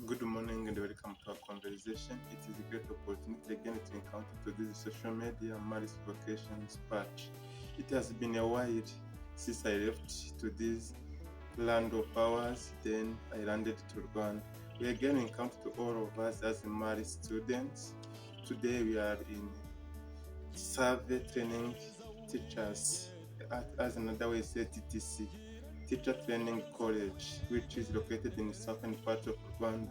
Good morning and welcome to our conversation. It is a great opportunity again to encounter to this social media marriage vocations patch. It has been a while since I left to this land of ours, then I landed to Rwanda. We again encounter to all of us as married students. Today we are in survey training teachers, as another way say TTC, Teacher Training College, which is located in the southern part of Rwanda.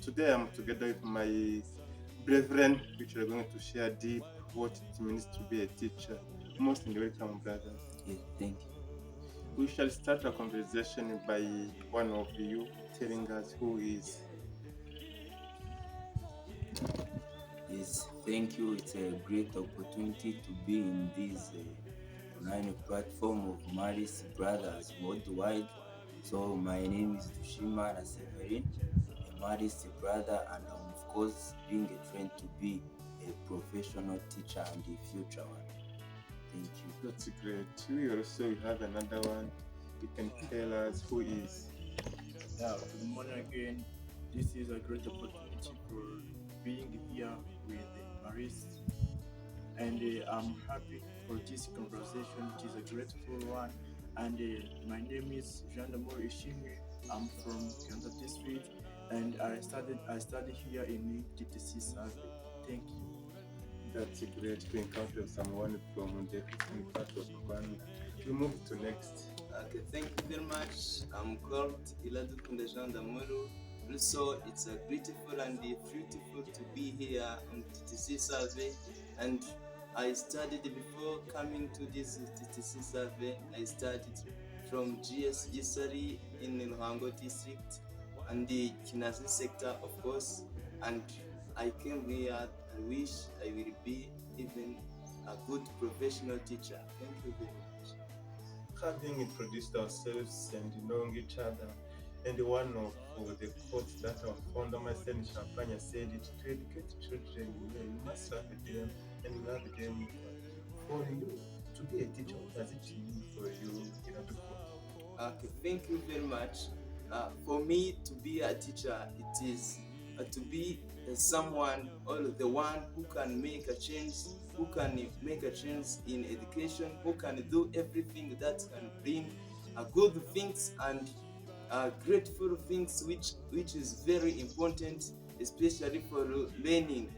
Today I'm together with my brethren, which are going to share deep what it means to be a teacher. Most welcome, brothers. Yeah, thank you. We shall start our conversation by one of you telling us who is. Yes, thank you. It's a great opportunity to be in this online platform of Maris Brothers worldwide. So my name is Dushima Severin, a Maris brother, and I'm of course being trained to be a professional teacher and a future one. Thank you. That's great. We also have another one. You can tell us who is. Yeah, good morning again. This is a great opportunity for being here with Maris, and I'm happy for this conversation. It is a grateful one. And my name is Jean Damour Ishimi. I'm from Kianda District, and I study here in TTC Save. Thank you. That's great to encounter someone from the eastern part of Rwanda. We move to next. Okay, thank you very much. I'm called Iladukunda Jean Damuru. Also, it's a beautiful and fruitful to be here on TTC survey. And I studied before coming to this TTC survey. I studied from GS Gisari in Luhango district and the Kinazi sector, of course. And I came here. I wish I will be even a good professional teacher. Thank you very much. Having introduced ourselves and knowing each other, and one of the quotes that our founder, Master Champagne, said it to educate children, you must love them and love them for you. To be a teacher, what does it mean for you? Okay, thank you very much. For me to be a teacher, it is to be someone or the one who can make a change, who can make a change in education, who can do everything that can bring good things and grateful things, which is very important, especially for learning.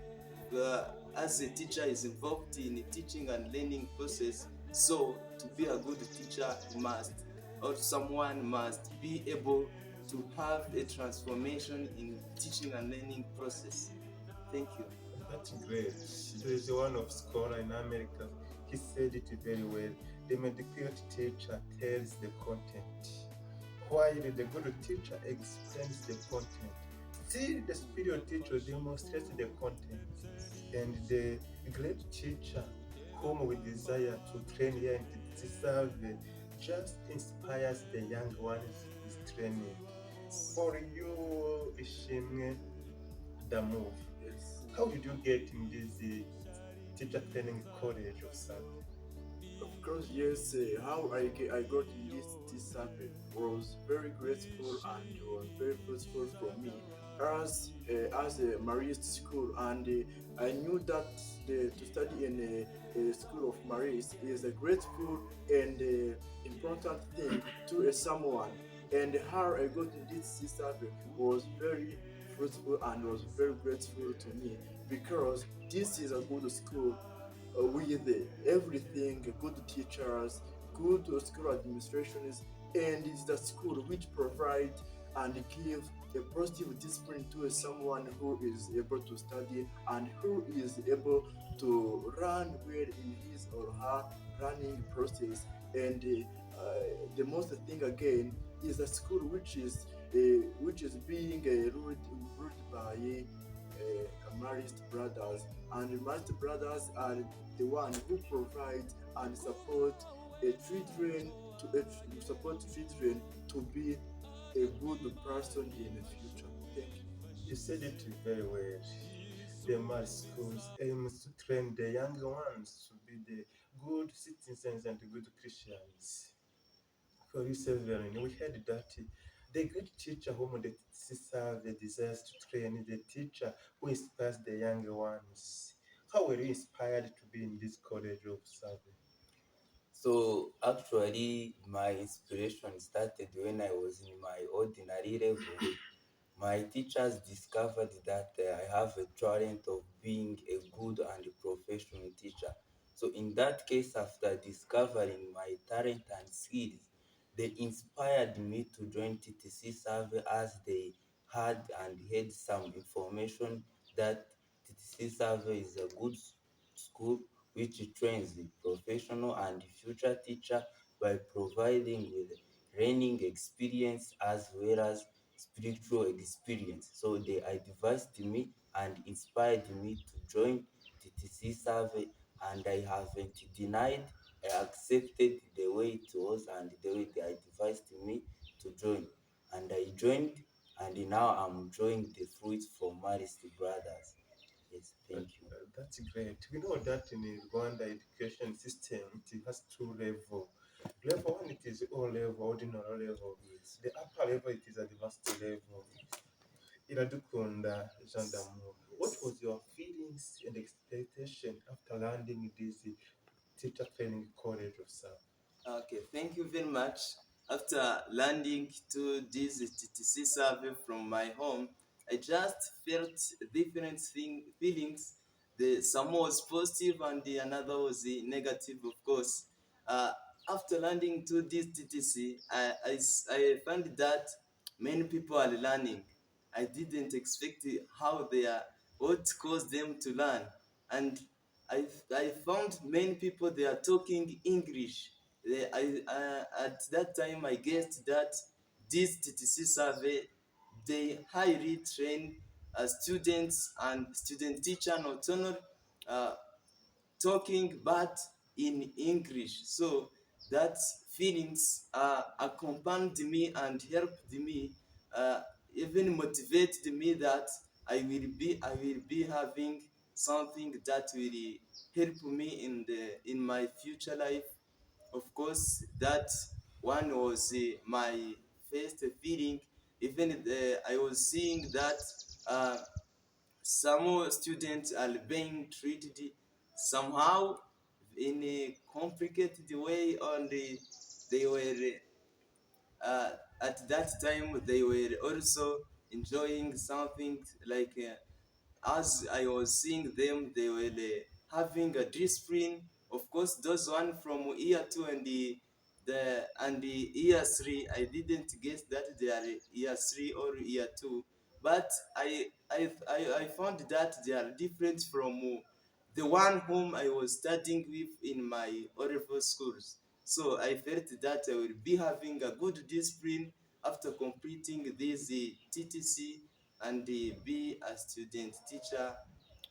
Uh, as a teacher is involved in the teaching and learning process, so to be a good teacher must or someone must be able to have a transformation in teaching and learning process. Thank you. That's great. There is one of scholar in America. He said it very well. The mediocre teacher tells the content, while the good teacher explains the content. Still, the superior teacher demonstrates the content, and the great teacher, whom we desire to train here in serve, just inspires the young ones is training. For you, Ishimwe, the move. Yes. How did you get in this teacher training college of Savi? Of course, yes. How I got in this survey was very grateful and was very fruitful for me as a Marist school, and I knew that to study in a school of Marist is a grateful and important thing to someone. And how I got in this survey was very fruitful and was very grateful to me because this is a good school with everything, good teachers, good school administrations, and it's the school which provide and give a positive discipline to someone who is able to study and who is able to run well in his or her running process. And the most thing again is a school which is being ruled by Marist brothers, and the Marist brothers are the one who provide and support children support children to be a good person in the future. Thank you. You said it very well. The mass schools aims to train the young ones to be the good citizens and good Christians. For you, Severin, we heard that The great teacher whom the TTC Save desires to train is the teacher who inspires the younger ones. How were you inspired to be in this college of Save? So actually, my inspiration started when I was in my ordinary level. My teachers discovered that I have a talent of being a good and professional teacher. So, in that case, after discovering my talent and skills, they inspired me to join TTC Survey as they had some information that TTC Survey is a good school which trains the professional and future teacher by providing with learning experience as well as spiritual experience. So they advised me and inspired me to join TTC Survey, and I haven't denied. I accepted the way it was and the way they advised me to join. And I joined, and now I'm enjoying the fruits from Marist Brothers. Yes, thank you. That's great. We know that in the Rwanda education system, it has two level. Level one, it is O level, ordinary level. Yes. The upper level, it is advanced level. Iradukunda Yes. Gendarme, what Yes. was your feelings and expectation after landing this teacher training college of SAP? Okay, thank you very much. After landing to this TTC survey from my home, I just felt different feelings. Some was positive and the another was negative, of course. Uh, After landing to this TTC, I found that many people are learning. I didn't expect how they are, what caused them to learn. And I found many people they are talking English. At that time I guessed that this TTC survey they highly train students and student teacher not only uh, talking but in English. So that feelings accompanied me and helped me, uh, even motivated me that I will be having something that will help me in my future life. Of course, that one was my first feeling. Even I was seeing that uh, some students are being treated somehow in a complicated way, and they were at that time they were also enjoying something like as I was seeing them, they were having a discipline. Of course, those one from year two and the year three, I didn't guess that they are year three or year two, but I found that they are different from the one whom I was studying with in my Oreville schools. So I felt that I will be having a good discipline after completing this TTC and be a student teacher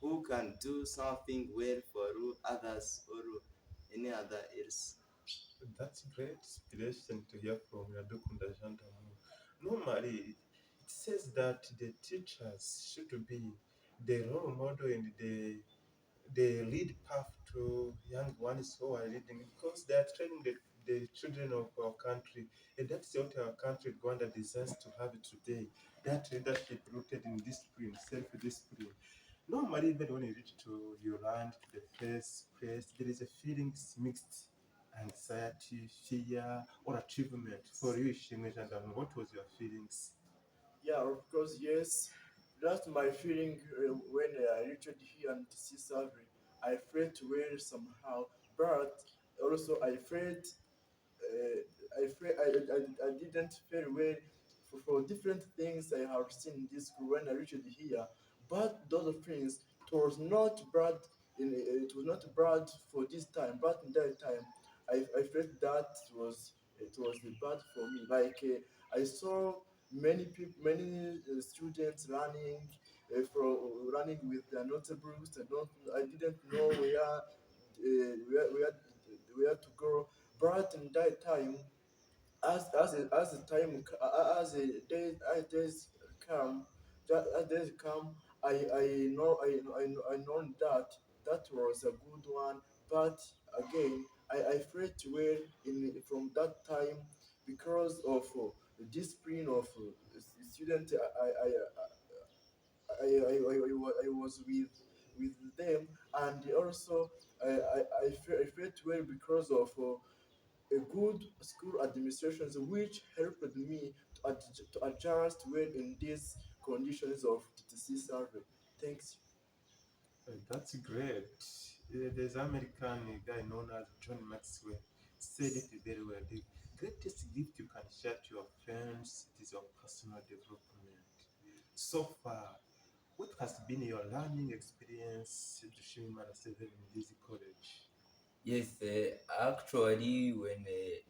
who can do something well for others or any other else. That's great inspiration to hear from Iradukunda Gendarme. Normally, it says that the teachers should be the role model and the lead path to young ones who are leading because they are training the children of our country. And that's what our country, Rwanda, desires to have today. That leadership rooted in discipline, self discipline. Normally, even when you reach to your land, to the first place, there is a feelings mixed anxiety, fear, or achievement. For you, Shimej, and what was your feelings? Yeah, of course, yes. That's my feeling when I reached here and see survey. I felt well somehow, but also I didn't feel well for different things I have seen in this school when I reached here. But those things, it was not bad it was not bad for this time, but in that time I felt that it was bad for me. Like I saw many students running with their notebooks. I didn't know where to go. But in that time, as the time as the days come, as days come, I know that that was a good one. But again, I felt well in from that time because of discipline of student. I was with them, and also I felt well because of a good school administrations which helped me to adjust well in these conditions of TTC survey. Thanks. That's great. There's an American guy known as John Maxwell said it very well. The greatest gift you can share to your friends is your personal development. So far, what has been your learning experience to Shimimara 7 in this college? Yes, actually, when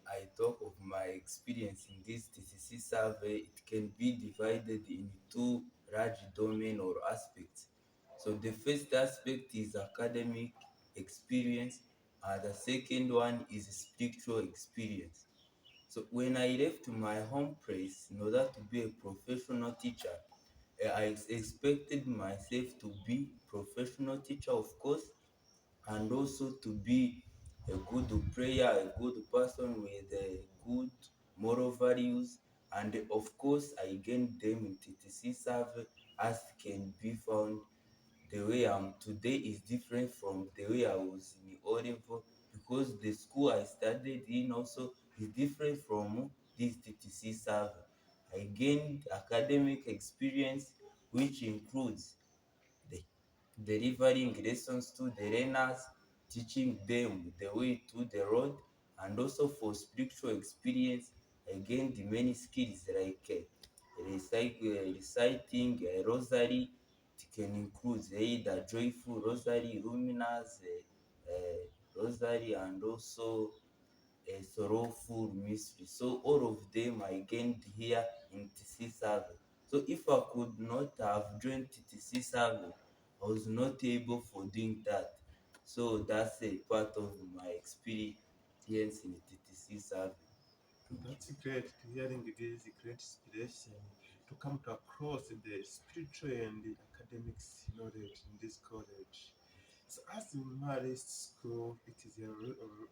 I talk of my experience in this TCC survey, it can be divided in two large domain or aspects. So the first aspect is academic experience, and the second one is spiritual experience. So when I left my home place in order to be a professional teacher, expected myself to be professional teacher, of course, and also to be a good prayer, a good person with good moral values. And of course, I gained them in TTC survey, as can be found. The way I am today is different from the way I was in O level, because the school I studied in also is different from this TTC survey. I gained academic experience, which includes the delivering lessons to the learners, teaching them the way to the road, and also for spiritual experience, I gained many skills like reciting a rosary. It can include either joyful rosary, luminous rosary, and also a sorrowful mystery. So all of them I gained here in TC survey. So if I could not have joined TTC survey, I was not able for doing that. So that's a part of my experience in the TTC survey. Thank you. That's great. Hearing this great inspiration to come to across the spiritual and the academics knowledge in this college. So, as the Marist school, it is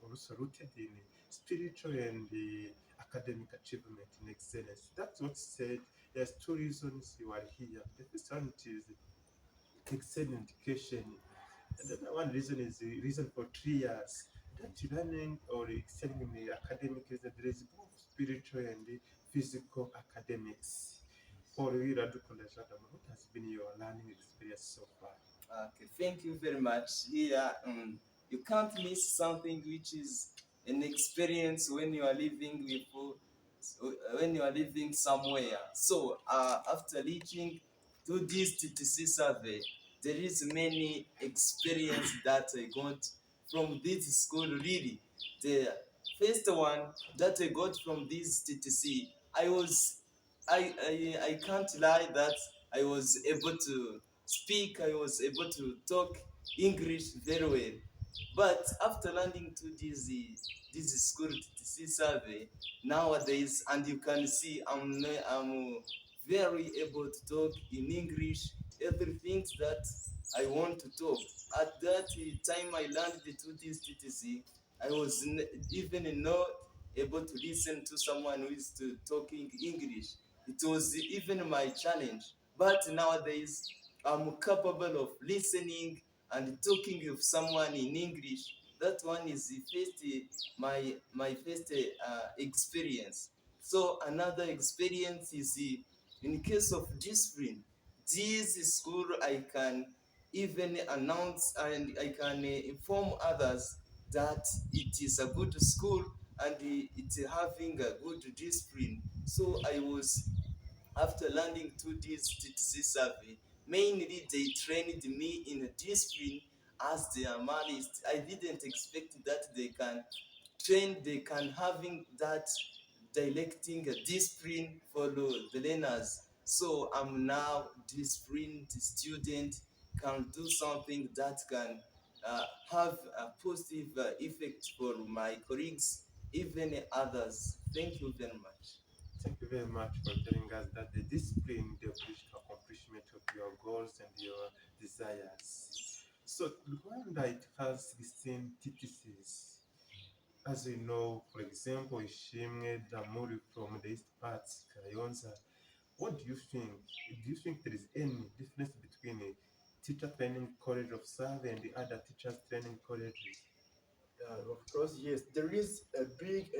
also rooted in spiritual and the academic achievement in excellence. That's what said. There's two reasons you are here. The first one is excellent education. And then one reason is the reason for 3 years. That learning or excelling in the academic is that there is both spiritual and the physical academics. For you, Radukunda Shadama, what has been your learning experience so far? Okay, thank you very much. Here, you can't miss something which is an experience when you are living with, when you are living somewhere. So, after reaching to this TTC survey, there is many experience that I got from this school. Really, the first one that I got from this TTC, I can't lie that I was able to speak, I was able to talk English very well. But after landing to this school TTC survey nowadays, and you can see I'm very able to talk in English, everything that I want to talk. At that time I landed to this TTC, I was even not able to listen to someone who is talking English. It was even my challenge. But nowadays, I'm capable of listening and talking with someone in English. That one is the first, my first experience. So another experience is in case of discipline. This school I can even announce and I can inform others that it is a good school and it's having a good discipline. So I was, after landing to this TTC survey, mainly they trained me in discipline as the analyst. I didn't expect that they can having that directing a discipline for the learners. So I'm now disciplined student, can do something that can have a positive effect for my colleagues, even others. Thank you very much. Thank you very much for telling us that the discipline they bridge to accomplishment of your goals and your desires. So Rwanda it has 16 TTCs. As we know, for example, Ishimwe Damuri from the East Parts, Kayonza, what do you think? Do you think there is any difference between a teacher training college of Save and the other teachers training colleges? Of course, yes, there is a big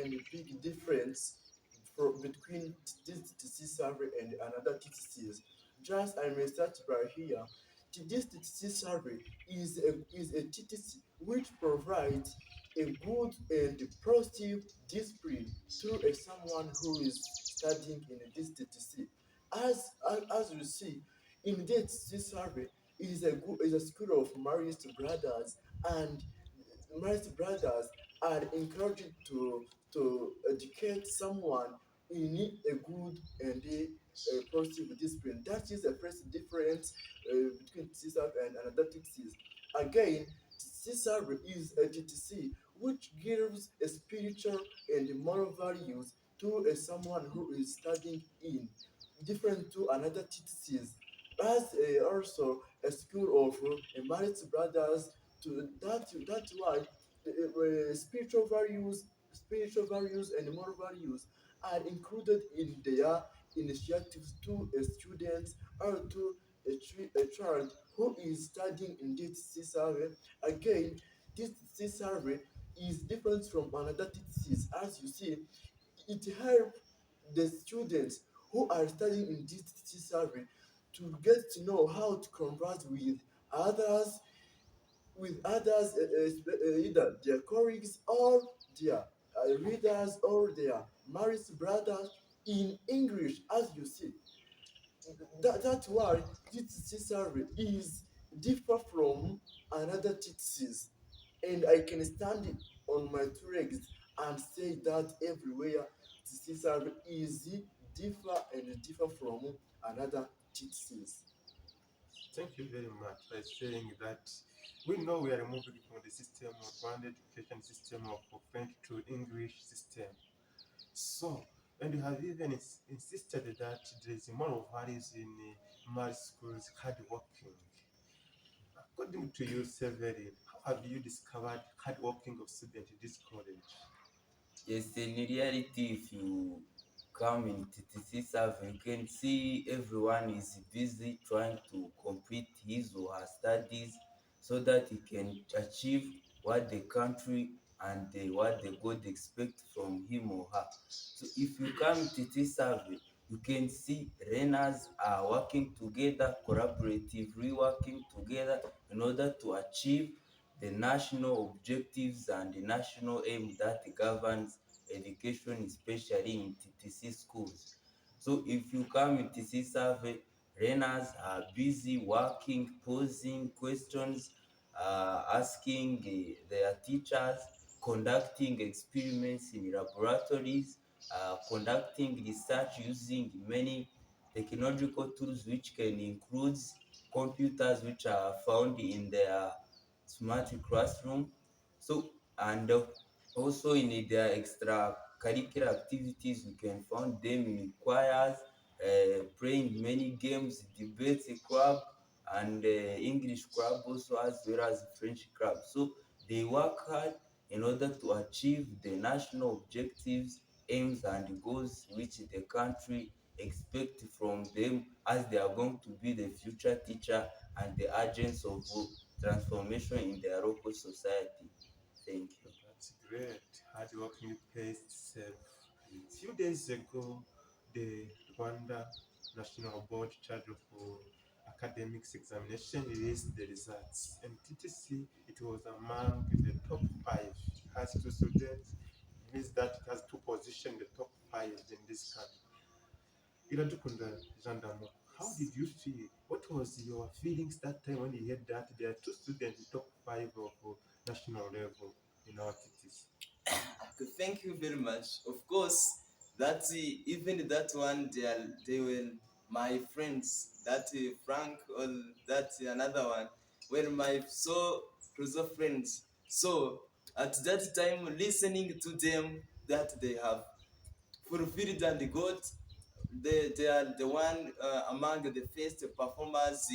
difference between this TTC survey and another TTCs. Just I may start by here. This TTC survey is a TTC which provides a good and positive discipline to someone who is studying in this TTC. As you see, in this TTC survey is a school of marist brothers, and marist brothers are encouraged to educate someone in a good and a positive discipline. That is the first difference between TTC and another TTCs. Again, TTC is a TTC which gives a spiritual and moral values to someone who is studying in, different to another TTCs. As also a school of married brothers, to that's why spiritual values and moral values are included in their initiatives to a student or to a child who is studying in this survey. Again, this survey is different from another thesis. As you see, it helps the students who are studying in this survey to get to know how to converse others with others, either their colleagues or their readers or their married brothers in English. As you see, that's why this survey is differ from another thesis, and I can stand it on my two legs and say that everywhere thesis survey is differ from another thesis. Thank you very much by saying that we know we are moving from the system of one education system of French to English system. So, and you have even insisted that there is moral values in math schools, hard working. According to you, Severin, how have you discovered hard working of students in this college? Yes, in reality, if you come in TTC survey, you can see everyone is busy trying to complete his or her studies so that he can achieve what the country and what the God expect from him or her. So if you come in TTC survey, you can see learners are working together, collaboratively working together in order to achieve the national objectives and the national aim that governs education, especially in TTC schools. So if you come in TTC survey, learners are busy working, posing questions, asking their teachers, conducting experiments in laboratories, conducting research using many technological tools which can include computers which are found in their smart classroom. So, and also in their extracurricular activities, we can find them in choirs, playing many games, debates club, and English club also, as well as French club. So they work hard in order to achieve the national objectives, aims, and goals which the country expect from them, as they are going to be the future teacher and the agents of transformation in their local society. Thank you. That's great. Hard working pays itself. Yes. Few days ago, the Rwanda National Board charge of academics examination released the results. And TTC, it was among the top five. It has two students. It means that it has two positions in the top five in this country. Iradukunda Gendarme, how did you feel? What was your feelings that time when you heard that there are two students in top five of national level in our TTC? Okay, thank you very much. Of course, that even that one, they were my friends. That Frank or that another one were my so closer friends. So at that time, listening to them, that they have fulfilled and got, they are the one among the first performers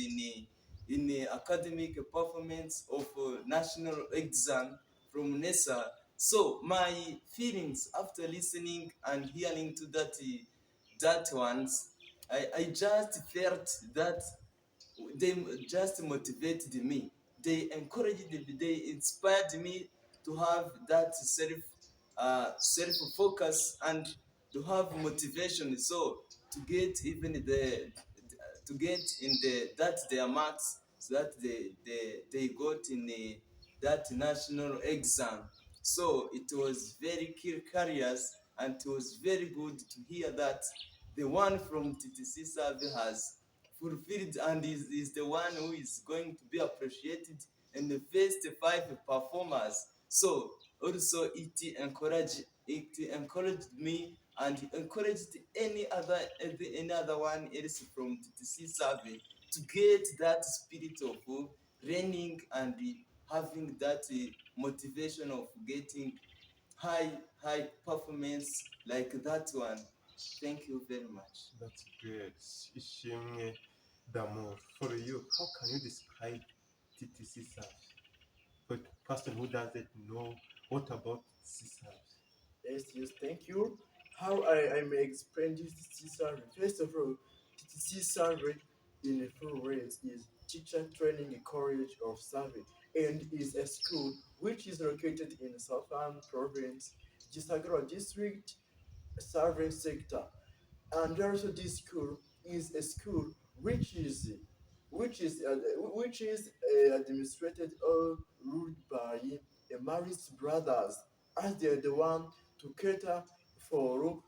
in academic performance of national exam from NESA. So my feelings after listening and hearing to that ones, I just felt that they just motivated me. They encouraged me, they inspired me to have that self focus and to have motivation. So to get even the to get in the that their marks, so that they got in that national exam. So it was very curious, and it was very good to hear that the one from TTC Save has fulfilled and is the one who is going to be appreciated in the first five performers. So also it encouraged me and encouraged any other one else from TTC Survey to get that spirit of learning and having that motivation of getting high high performance like that one. Thank you very much. That's great. Ishimwe Damour. For you, how can you describe TTC Save? For a person who doesn't know, what about TTC Save? Yes, thank you. How I may explain this TTC survey. First of all, TTC survey in a full ways is Teacher Training College of Survey and is a school which is located in Southern Province, Gisagara District, Survey Sector. And also this school is a school which is administrated or ruled by Maris brothers, as they're the one to cater for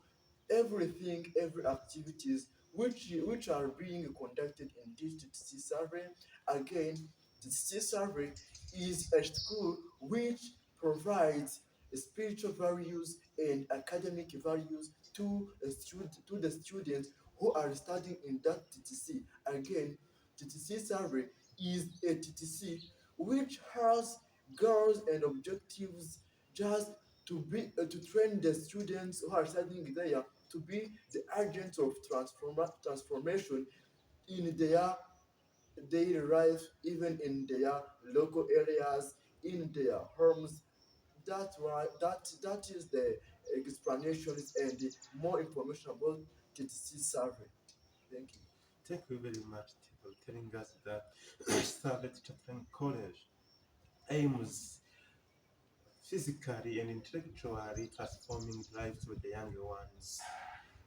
everything, every activities which are being conducted in this TTC survey. Again, the TTC survey is a school which provides spiritual values and academic values to the students who are studying in that TTC. Again, TTC survey is a TTC which has goals and objectives just to train the students who are studying there to be the agents of transformation in their daily life, even in their local areas, in their homes. That's why that is the explanations and the more information about TTC survey. Thank you. Thank you very much for telling us that Starlet Chatham College aims physically and intellectually transforming lives of the younger ones.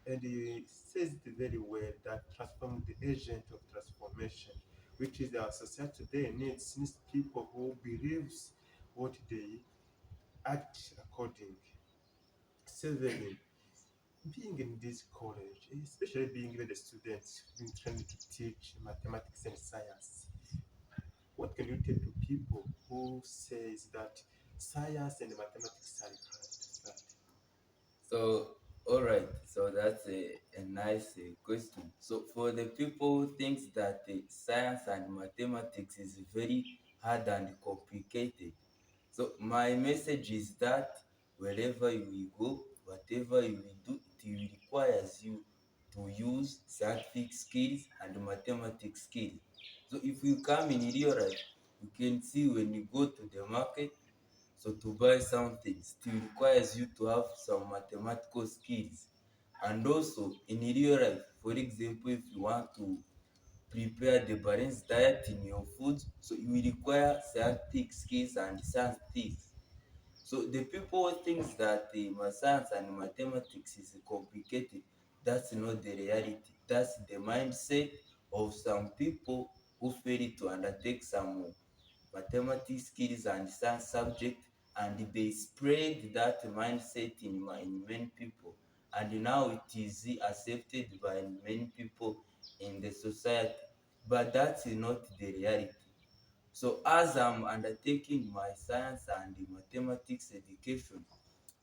And he says it very well that transform the agent of transformation, which is our society today needs people who believes what they act according. Seven, being in this college, especially being with the students being trained to teach mathematics and science, what can you tell to people who says that science and mathematics are hard to start? So, all right. So that's a nice question. So for the people who thinks that science and mathematics is very hard and complicated, so my message is that wherever you will go, whatever you will do, it will requires you to use scientific skills and mathematics skills. So if you come in real life, you can see when you go to the market, so to buy something still requires you to have some mathematical skills. And also in real life, for example, if you want to prepare the balanced diet in your food, so you will require scientific skills and scientists. So the people who thinks that science and mathematics is complicated, that's not the reality. That's the mindset of some people who fail to undertake some mathematics skills and science subject, and they spread that mindset in many people, and now it is accepted by many people in the society, but that is not the reality. So as I'm undertaking my science and mathematics education,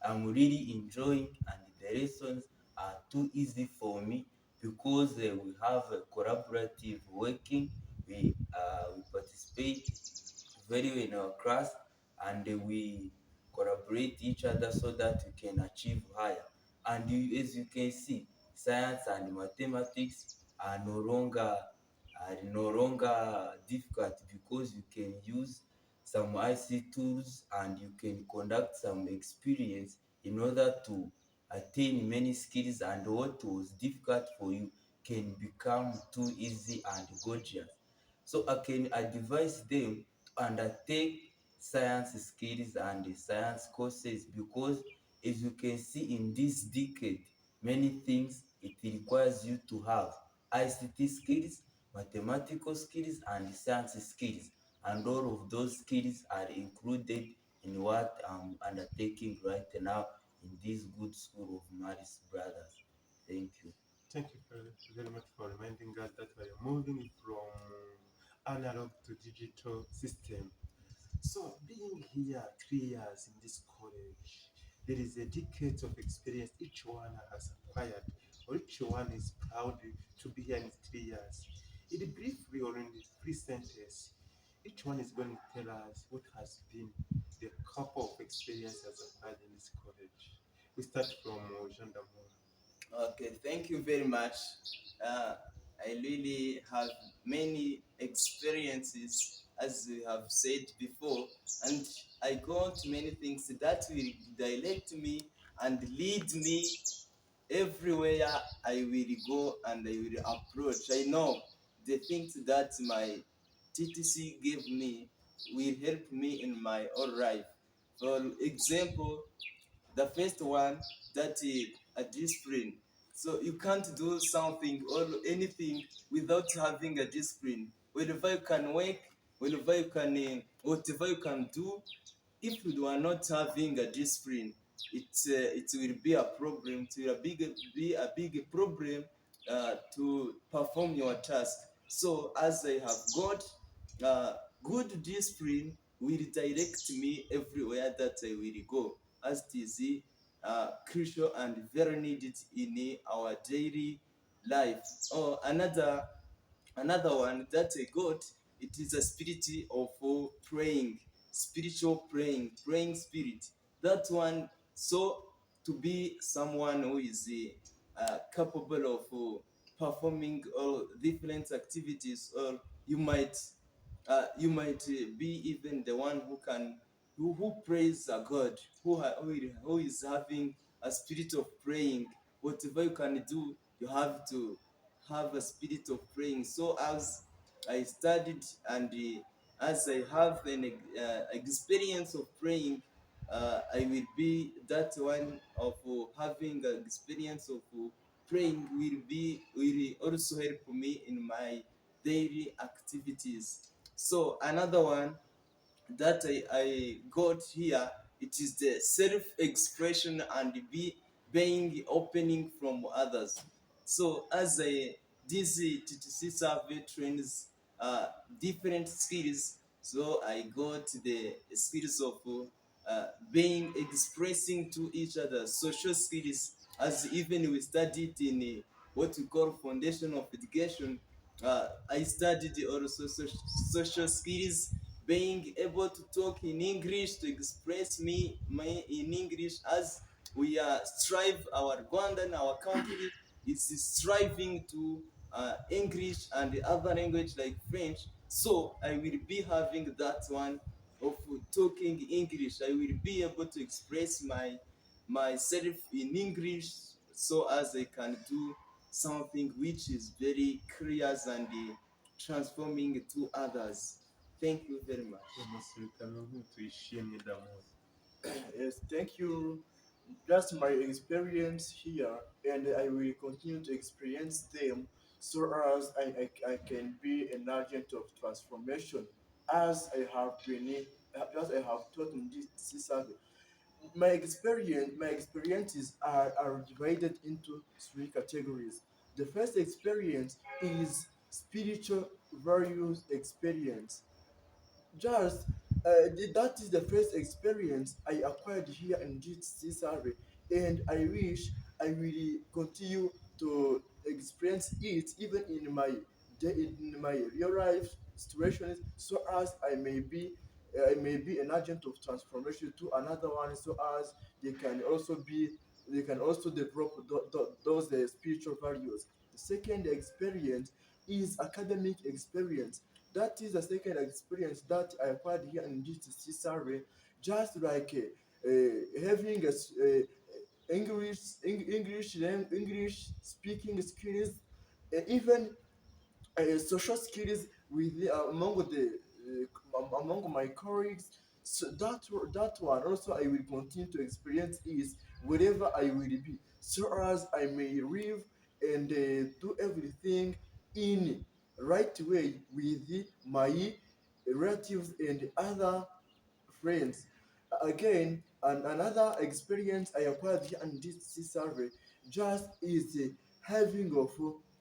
I'm really enjoying, and the lessons are too easy for me because we have a collaborative working. We participate very well in our class, and we collaborate each other so that we can achieve higher. And as you can see, science and mathematics are no longer difficult because you can use some IC tools, and you can conduct some experience in order to attain many skills, and what was difficult for you can become too easy and gorgeous. So I can advise them to undertake science skills and science courses, because as you can see in this decade, many things it requires you to have ICT skills, mathematical skills, and science skills, and all of those skills are included in what I'm undertaking right now in this good school of Maris Brothers. Thank you. Thank you very much for reminding us that we are moving from analog to digital system. So, being here 3 years in this college, there is a decade of experience each one has acquired, or each one is proud to be here in 3 years. In a briefly or in a free sentence, each one is going to tell us what has been the couple of experiences acquired in this college. We start from Jean Damour. Okay, thank you very much. Uh, I really have many experiences, as you have said before, and I got many things that will direct me and lead me everywhere I will go and I will approach. I know the things that my TTC gave me will help me in my own life. For example, the first one, that is a discipline. So you can't do something or anything without having a discipline. Whenever you can work, whenever you can, whatever you can do, if you are not having a discipline, it will be a problem. It will be a big problem to perform your task. So as I have got uh, good discipline, will direct me everywhere that I will go, as it is crucial and very needed in our daily life. Or another one that I got, it is a spirit of praying, spiritual praying spirit. That one, so to be someone who is capable of performing all different activities, or you might be even the one who can who prays a God, who is having a spirit of praying. Whatever you can do, you have to have a spirit of praying. So as I studied and as I have an experience of praying, I will be that one of having an experience of praying will also help me in my daily activities. So another one that I got here, it is the self-expression and being opening from others. So as this TTC survey trains different skills, so I got the skills of being expressing to each other, social skills, as even we studied in what we call foundation of education. I studied also social skills, being able to talk in English, to express me my in English, as we strive, our Rwandan, our country is striving to English and the other language like French. So I will be having that one of talking English. I will be able to express myself in English, so as I can do something which is very clear and transforming to others. Thank you very much. Umusirikare tuyishimye Damour. Yes, thank you. That's my experience here, and I will continue to experience them so as I can be an agent of transformation as I have been, as I have taught in this survey. My experiences are divided into three categories. The first experience is spiritual values experience. Just that is the first experience I acquired here in this survey, and I wish I will continue to experience it even in my real life situations, so as I may be an agent of transformation to another one, so as they can also be they can also develop those spiritual values. The second experience is academic experience. That is the second experience that I acquired here in GTC survey, just like having English speaking skills, even social skills with among among my colleagues. So that one also I will continue to experience is wherever I will be, so as I may live and do everything in right way with my relatives and other friends. Again, another experience I acquired here in this survey just is the having of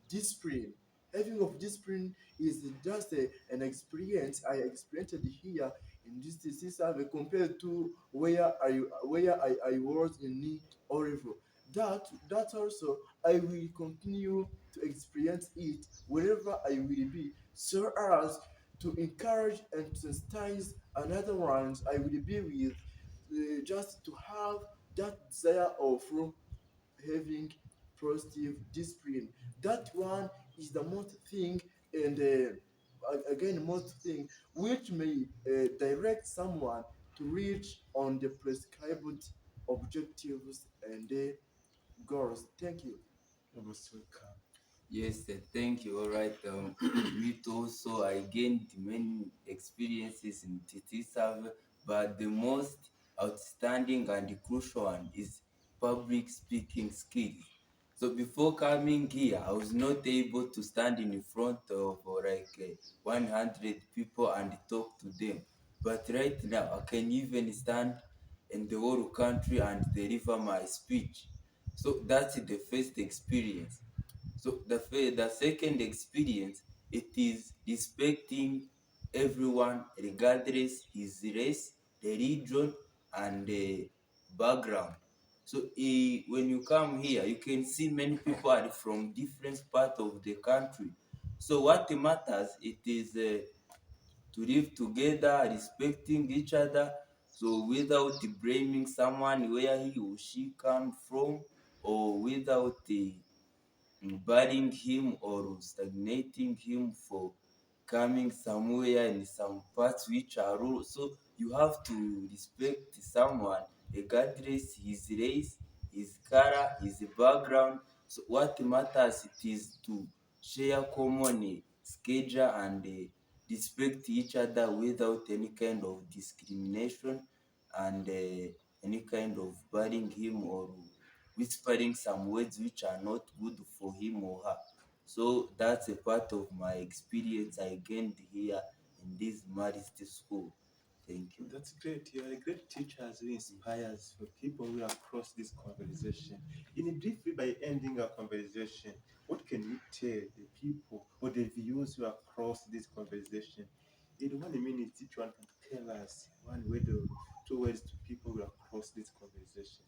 discipline. Having of discipline is just an experience I experienced here in this TTC survey compared to where I was in Orivo. That also I will continue to experience it wherever I will be, so as to encourage and to sensitize another ones I will be with, just to have that desire of having positive discipline. That one is the most thing, and again, most thing which may direct someone to reach on the prescribed objectives and goals. Thank you. You're most welcome. Yes, thank you. All right. Me too. So I gained many experiences in TT Serve, but the most outstanding and crucial one is public speaking skills. So before coming here, I was not able to stand in front of 100 people and talk to them. But right now, I can even stand in the whole country and deliver my speech. So that's the first experience. So the second experience, it is respecting everyone regardless his race, religion, and background. So when you come here, you can see many people are from different parts of the country. So what matters, it is to live together, respecting each other. So without blaming someone where he or she come from, or without burying him or stagnating him for coming somewhere in some parts which are rural. So you have to respect someone regardless his race, his color, his background. So what matters it is to share common schedule and respect each other without any kind of discrimination and any kind of burying him or whispering some words which are not good for him or her. So that's a part of my experience I gained here in this Marist school. Thank you. That's great. You are a great teacher who inspires for people who are across this conversation. In a brief way, by ending our conversation, what can you tell the people or the viewers who are across this conversation? In 1 minute, each one can tell us one word or two words to people who are across this conversation.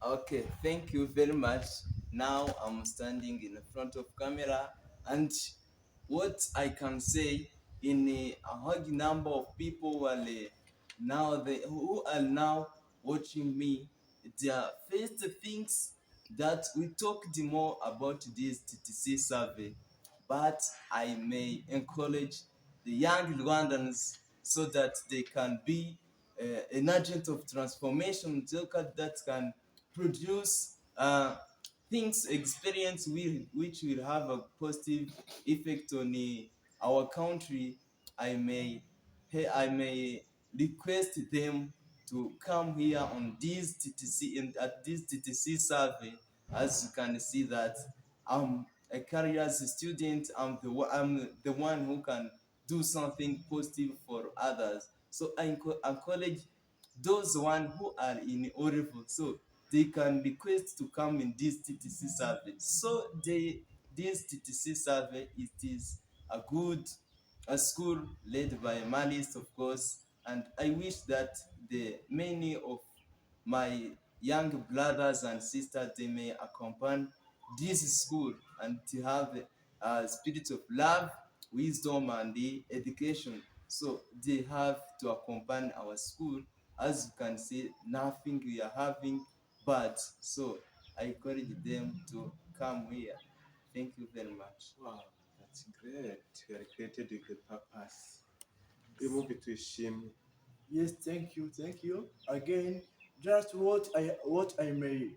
Okay, thank you very much. Now I'm standing in front of camera, and what I can say in a hug number of people who are now watching me, their first things that we talked more about this TTC survey, but I may encourage the young Rwandans so that they can be an agent of transformation that can produce things, experience which will have a positive effect on our country. I may I may request them to come here on this TTC and at this TTC survey. As you can see that I'm a careers student. I'm the one who can do something positive for others. So I encourage those one who are in O level, so they can request to come in this TTC survey. So this TTC survey, it is a school led by Malis, of course, and I wish that the many of my young brothers and sisters, they may accompany this school and to have a spirit of love, wisdom, and the education. So they have to accompany our school. As you can see, nothing we are having bad. So I encourage them to come here. Thank you very much. Wow, It's great. We are created with a purpose. We move it to Ishim. Yes, thank you. Again, just what I may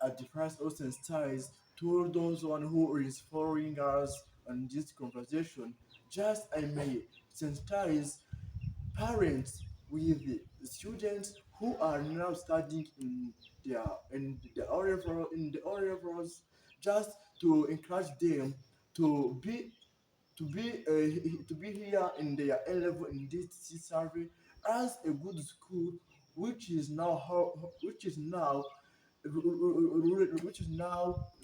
at the first also sensitize to those one who is following us on this conversation. Just I may sensitize parents with the students who are now studying their in the O levels, just to encourage them to be to be here in their A level in this survey as a good school, which is now which is now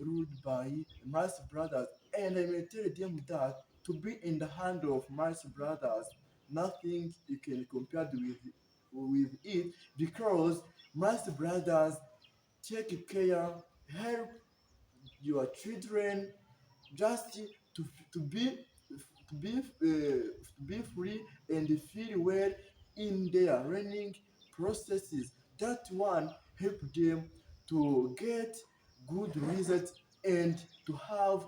ruled by Marx Brothers, and I may tell them that to be in the hand of Marx Brothers, nothing you can compare with it, because Marx Brothers take care, help your children just to be to be free and feel well in their learning processes. That one help them to get good results and to have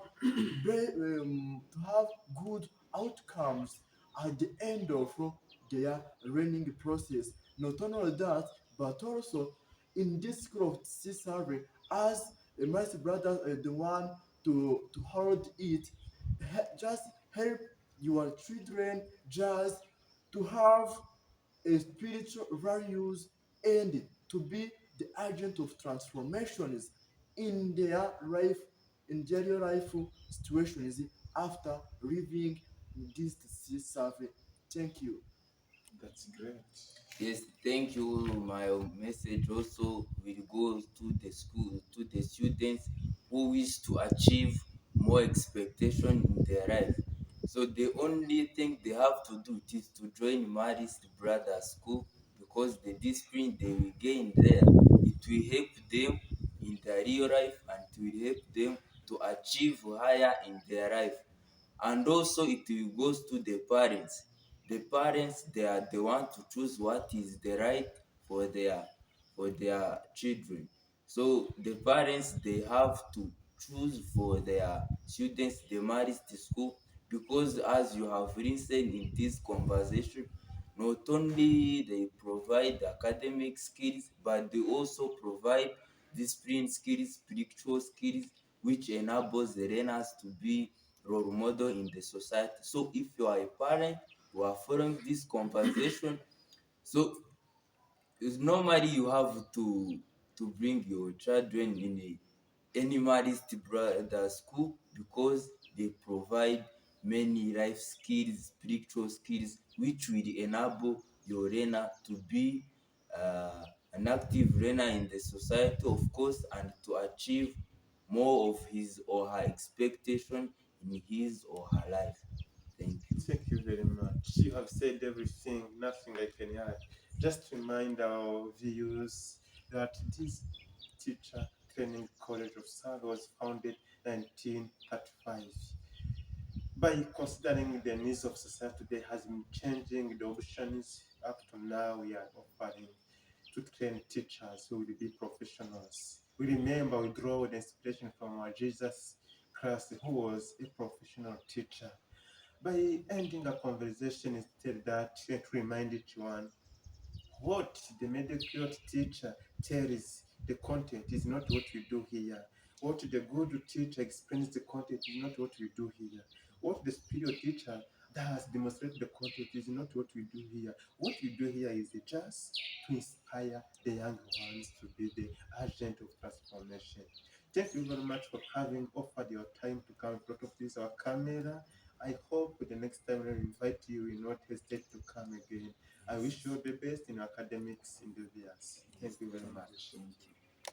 good outcomes at the end of their learning process. Not only that, but also in this school of survey, as my brothers are the one to hold it, just help your children just to have a spiritual values and to be the agent of transformations in their life, in their real life situations after leaving this survey. Thank you. That's great. Yes, thank you. My message also will go to the school, to the students who wish to achieve more expectation in their life. So the only thing they have to do is to join Marist Brothers School, because the discipline they will gain there, it will help them in their real life, and it will help them to achieve higher in their life. And also it will goes to the parents. The parents, they are the one to choose what is the right for their children. So the parents, they have to choose for their students the marist school, because as you have listened in this conversation, not only they provide academic skills, but they also provide discipline skills, spiritual skills, which enables the learners to be role model in the society. So if you are a parent who are following this conversation, so it's normally you have to bring your children in a animalist brother school, because they provide many life skills, spiritual skills, which will enable your learner to be an active learner in the society, of course, and to achieve more of his or her expectation in his or her life. Thank you. Thank you very much. You have said everything, nothing I can add. Just remind our viewers that this teacher training college of Sal was founded 1935. By considering the needs of society today has been changing the options up to now we are offering to train teachers who will be professionals. We remember we draw the inspiration from our Jesus Christ who was a professional teacher. By ending a conversation instead that to remind each one what the mediocre teacher tells the content is not what we do here. What the good teacher explains the content is not what we do here. What the superior teacher does demonstrate the content is not what we do here. What we do here is just to inspire the young ones to be the agent of transformation. Thank you very much for having offered your time to come in front of this our camera. I hope the next time we invite you, you will not hesitate to come again. I wish you all the best in your academics endeavors. Yes, Thank you very thank you, much. thank you.